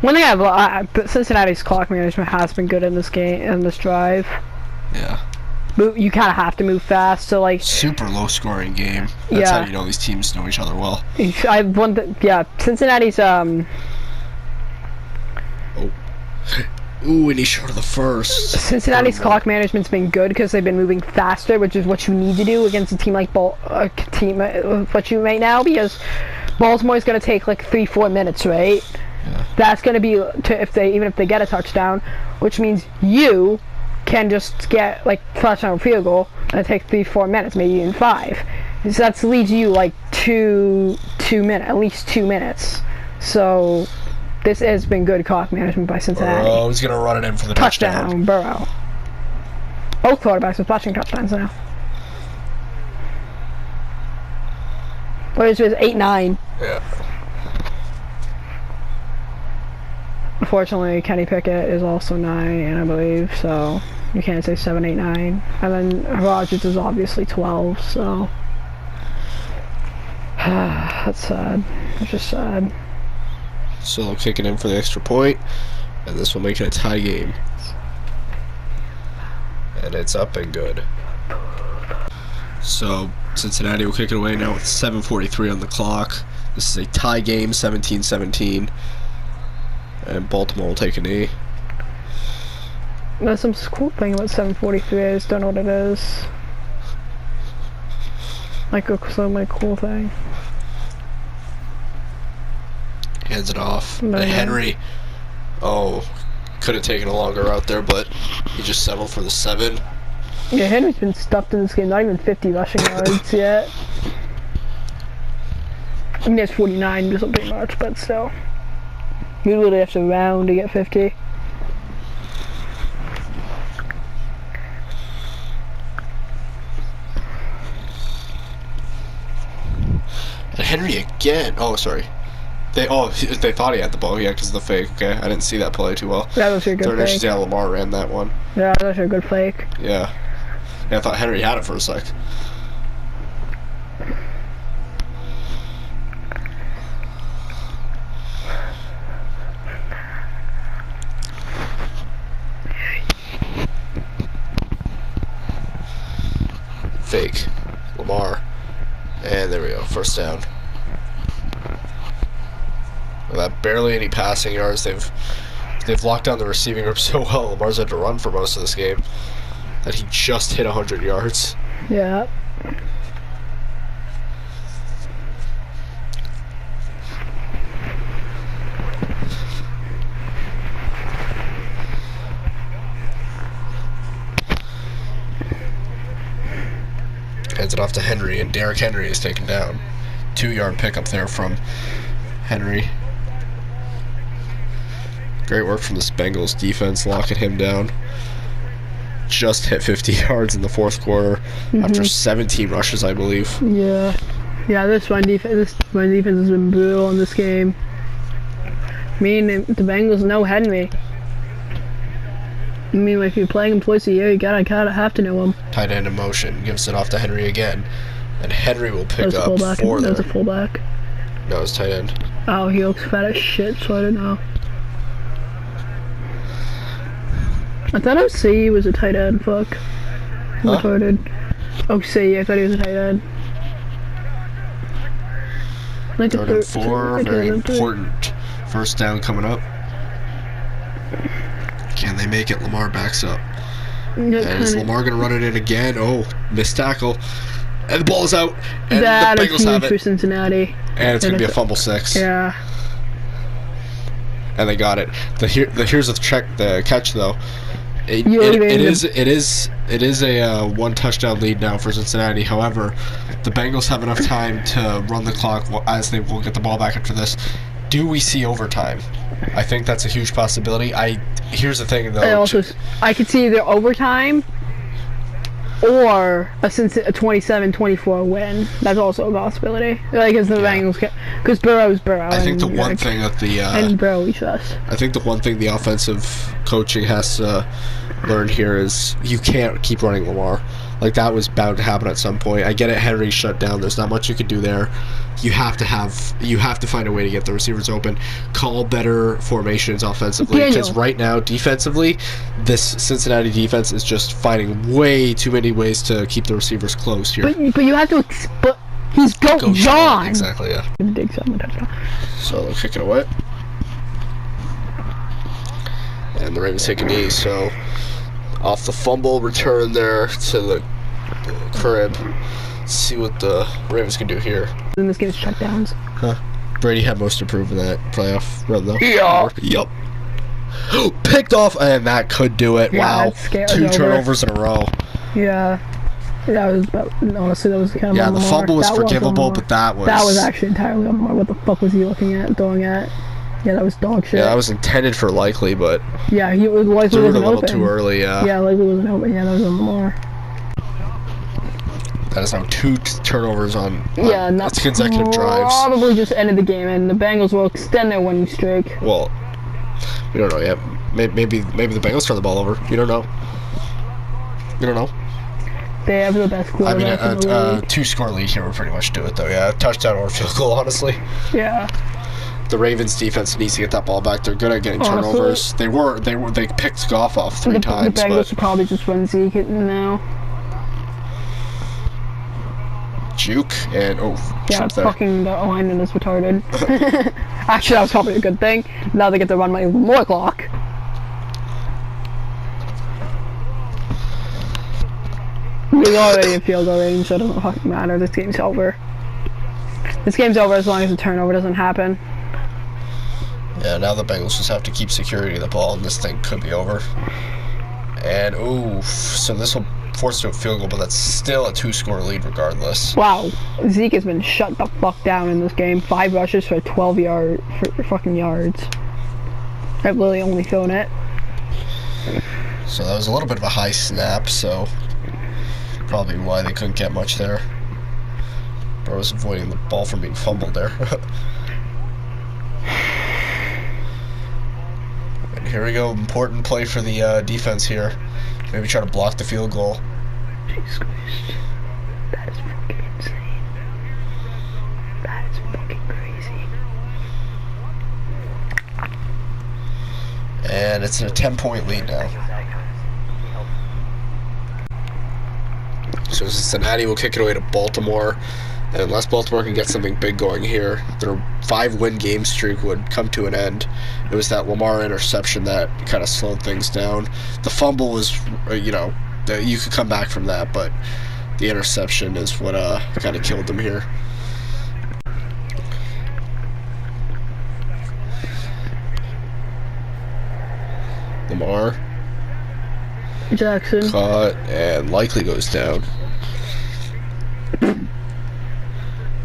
One thing Cincinnati's clock management has been good in this game, in this drive. Yeah. You kind of have to move fast, so like. Super low scoring game. That's how you know these teams know each other well. Cincinnati's Oh. Ooh, and he short of the first. Cincinnati's clock management's been good because they've been moving faster, which is what you need to do against a team like what you right now, because Baltimore's gonna take like 3-4 minutes, right? Yeah. That's gonna be even if they get a touchdown, which means you can just get like touchdown field goal and it takes 3-4 minutes, maybe even 5. So that leaves you like 2 minutes, at least 2 minutes. So this has been good clock management by Cincinnati. Oh, he's gonna run it in for the touchdown. Burrow. Both quarterbacks with rushing touchdowns now. Whereas it was 8-9. Yeah. Unfortunately, Kenny Pickett is also 9, I believe, so you can't say 7, 8, 9. And then Rodgers is obviously 12, so that's sad. It's just sad. So they'll kick it in for the extra point, and this will make it a tie game. And it's up and good. So Cincinnati will kick it away now with 7:43 on the clock. This is a tie game, 17-17. And Baltimore will take a knee. There's some cool thing about 7:43. I just don't know what it is. Like some cool thing. Hands it off. No. And Henry, could have taken a longer route there, but he just settled for the 7. Yeah, Henry's been stuffed in this game. Not even 50 rushing yards yet. I mean, it's 49, which isn't pretty much, but still. You really have to round to get 50. And Henry again. Oh, sorry. They thought he had the ball, yeah, because of the fake. Okay, I didn't see that play too well. That was a good Third fake. inches, yeah, Lamar ran that one. Yeah, that was a good fake. Yeah. I thought Henry had it for a sec. Fake. Lamar. And there we go. First down. That barely any passing yards. They've locked down the receiving room so well. Lamar's had to run for most of this game. That he just hit 100 yards. Yeah. Hands it off to Henry, and Derrick Henry is taken down. 2-yard pickup there from Henry. Great work from this Bengals defense, locking him down. Just hit 50 yards in the fourth quarter after 17 rushes, I believe. Yeah. Yeah, this run defense has been brutal in this game. The Bengals know Henry. I mean, if you're playing him twice a year, you gotta have to know him. Tight end in motion, gives it off to Henry again. And Henry will pick up fullback. 4 there. That was a fullback. No, it's tight end. Oh, he looks fat as shit, so I don't know. I thought OC was a tight end, fuck. Huh? Retarded. OC, I thought he was a tight end. Like Third and 4, very important. First down coming up. Can they make it? Lamar backs up. And is Lamar going to run it in again? Oh, missed tackle. And the ball is out. And that the is Bengals have huge for it. Cincinnati. And it's going to be a fumble 6. Yeah. And they got it. Here's the catch though. It is a 1 touchdown lead now for Cincinnati. However, the Bengals have enough time to run the clock as they will get the ball back after this. Do we see overtime? I think that's a huge possibility. Here's the thing though. I could see either overtime or a 27-24 win. That's also a possibility. Like, as the Bengals, because Burrow's Burrow. I think the one thing that and Burrow eats us. I think the one thing the offensive coaching has to learn here is you can't keep running Lamar. Like, that was bound to happen at some point. I get it, Henry shut down. There's not much you can do there. You have to find a way to get the receivers open. Call better formations offensively, because right now defensively, this Cincinnati defense is just finding way too many ways to keep the receivers close here. But you have to. But he's Goat John. Exactly, yeah. So they'll kick it away. And the Ravens take a knee, so off the fumble return there to the crib. See what the Ravens can do here. In this game's checkdowns. Huh. Brady had most improved in that playoff run though. Yeah. Yup. Picked off, and that could do it. Yeah, wow. 2 turnovers in a row. Yeah. That was honestly, that was kind of on the Lamar. fumble was forgivable, but that was actually entirely on Lamar. What the fuck was he looking at, throwing at? Yeah, that was dog shit. Yeah, that was intended for Likely, but yeah, he was likely threw it wasn't a little open. too early. Yeah, likely wasn't open. Yeah, that was on Lamar. That is now 2 turnovers on that's consecutive drives. Probably just ended the game, and the Bengals will extend their winning streak. Well, we don't know yet. Maybe the Bengals turn the ball over. You don't know. You don't know. They have the best quarterback in the league. 2-score lead here would pretty much do it, though. Yeah, touchdown or field goal, honestly. Yeah. The Ravens defense needs to get that ball back. They're good at getting turnovers. They picked Goff off 3 times. The Bengals should probably just run Zeke now. Juke and yeah, fucking the alignment is retarded. Actually, that was probably a good thing. Now they get to run my more clock. We're already in field goal range, so it doesn't fucking matter. This game's over. This game's over as long as the turnover doesn't happen. Yeah, now the Bengals just have to keep security of the ball, and this thing could be over. And so this will force to a field goal, but that's still a 2-score lead regardless. Wow, Zeke has been shut the fuck down in this game. 5 rushes for 12 fucking yards. I've literally only thrown it. So that was a little bit of a high snap, so probably why they couldn't get much there. Bro was avoiding the ball from being fumbled there. here we go. Important play for the defense here. Maybe try to block the field goal. Jesus Christ. That is fucking insane. That is fucking crazy. And it's a 10-point lead now. So Cincinnati will kick it away to Baltimore. And unless Baltimore can get something big going here, their 5-win game streak would come to an end. It was that Lamar interception that kind of slowed things down. The fumble was, you could come back from that, but the interception is what kind of killed them here. Lamar. Jackson. Caught and likely goes down.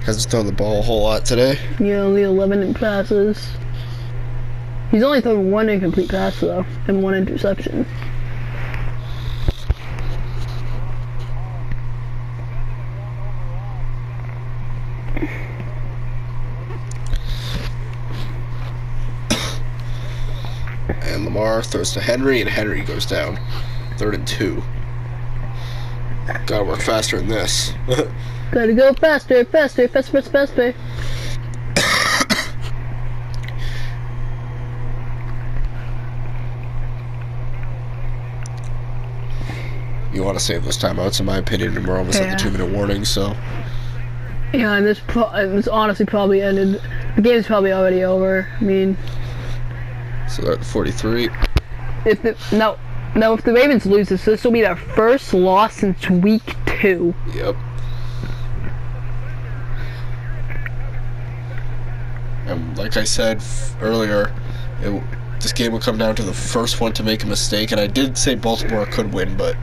Hasn't thrown the ball a whole lot today. Yeah, only 11 passes. He's only thrown one incomplete pass though, and one interception. And Lamar throws to Henry, and Henry goes down. 3rd and 2. Gotta work faster than this. Gotta go faster, faster, faster, faster. You want to save those timeouts, in my opinion, and we're almost at the 2-minute warning, so. Yeah, and this honestly probably ended. The game's probably already over. I mean. So they're at 43. If the Ravens lose this will be their first loss since week 2. Yep. And like I said earlier, this game will come down to the first one to make a mistake, and I did say Baltimore could win, but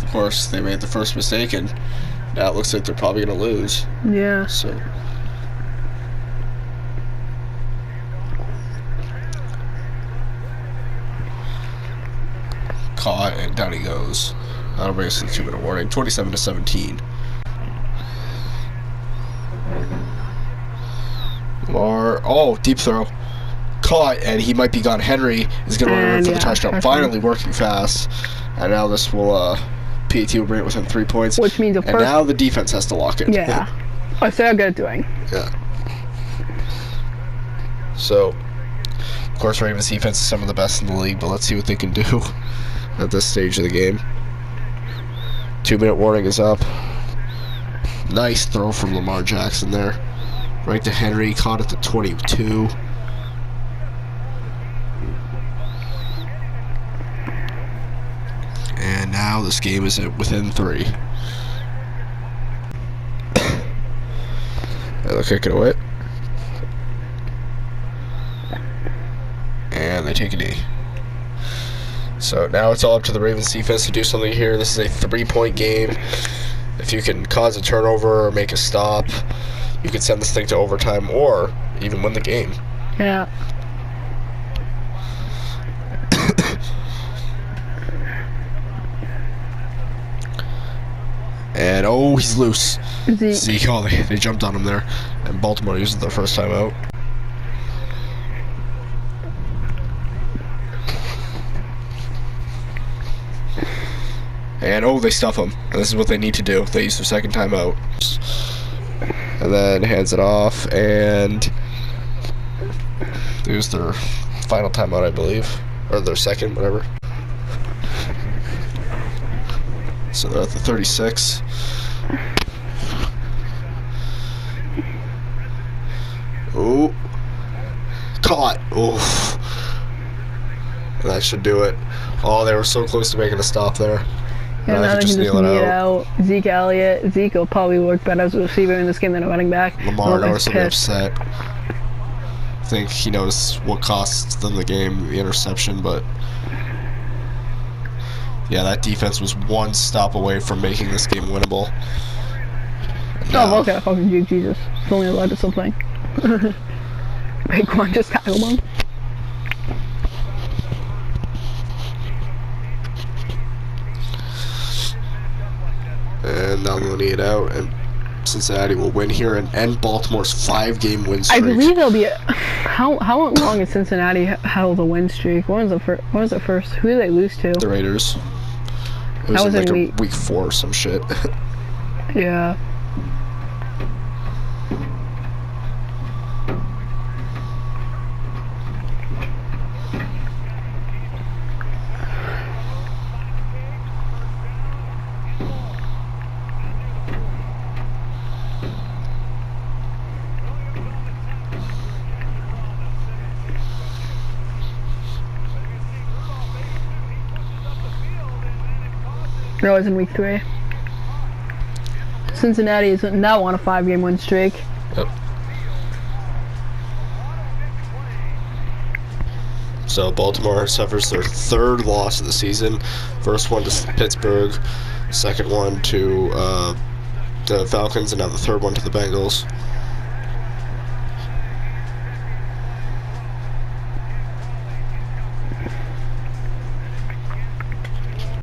of course they made the first mistake, and now it looks like they're probably going to lose. Yeah. So. Caught, and down he goes. That'll bring us to the 2-minute warning. 27-17. Deep throw. Caught, and he might be gone. Henry is going to run in for the touchdown. Finally working fast. And now this will, PAT will bring it within 3 points. Which means and now the defense has to lock it. Yeah. I say how good it's doing. Yeah. So, of course, Ravens defense is some of the best in the league, but let's see what they can do at this stage of the game. 2-minute warning is up. Nice throw from Lamar Jackson there. Right to Henry, caught at the 22. And now this game is within 3. And they'll kick it away. And they take a knee. So now it's all up to the Ravens defense to do something here. This is a 3-point game. If you can cause a turnover or make a stop, you can send this thing to overtime or even win the game. Yeah. And he's loose. Zeke, they jumped on him there. And Baltimore uses their first time out. And they stuff him. And this is what they need to do. They use their second time out. And then hands it off, and they use their final timeout, I believe. Or their second, whatever. So they're at the 36. Oh. Caught. Oh. And that should do it. They were so close to making a stop there. Yeah, now they can just kneel it out. Zeke Elliott. Zeke will probably work better as a receiver in this game than a running back. Lamar noticeably upset. I think he knows what cost them the game, the interception, but yeah, that defense was one stop away from making this game winnable. Okay, fucking Jesus. It's only allowed to something. Big one just tackled him. And now I'm going to knee it out, and Cincinnati will win here and end Baltimore's 5-game win I streak. believe there'll be how long has Cincinnati held a win streak? When was it first? Who did they lose to? The Raiders. It was, was in in like week 4 or some shit. Yeah. That was in week 3. Cincinnati is now on a 5-game win streak. Yep. So Baltimore suffers their 3rd loss of the season. First one to Pittsburgh, second one to the Falcons, and now the 3rd one to the Bengals.